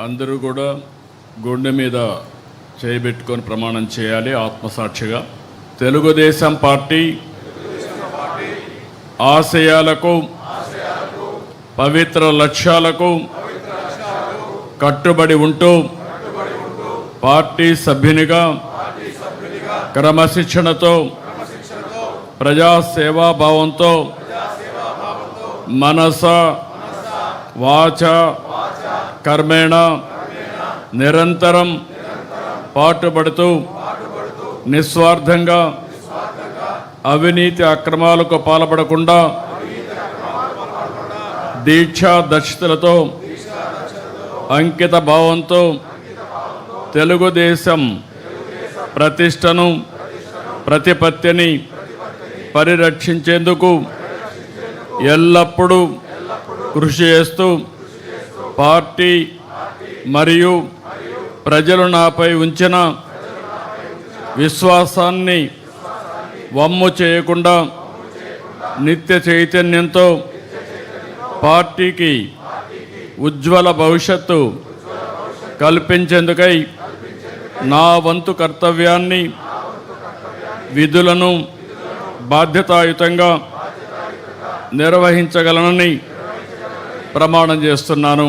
అందరూ కూడా గుండె మీద చేయబెట్టుకొని ప్రమాణం చేయాలి ఆత్మసాక్షిగా. తెలుగుదేశం పార్టీ ఆశయాలకు పవిత్ర లక్ష్యాలకు కట్టుబడి ఉంటూ పార్టీ సభ్యునిగా క్రమశిక్షణతో ప్రజాసేవాభావంతో మనస వాచ కర్మేణ నిరంతరం పాటుపడుతూ నిస్వార్థంగా అవినీతి అక్రమాలకు పాల్పడకుండా దీక్షా దక్షతలతో అంకిత భావంతో తెలుగుదేశం ప్రతిష్టను ప్రతిపత్తిని పరిరక్షించేందుకు ఎల్లప్పుడూ కృషి చేస్తూ పార్టీ మరియు ప్రజలు నాపై ఉంచిన విశ్వాసాన్ని వమ్ము చేయకుండా నిత్య చైతన్యంతో పార్టీకి ఉజ్వల భవిష్యత్తు కల్పించేందుకై నా వంతు కర్తవ్యాన్ని విధులను బాధ్యతాయుతంగా నిర్వహించగలనని ప్రమాణం చేస్తున్నాను.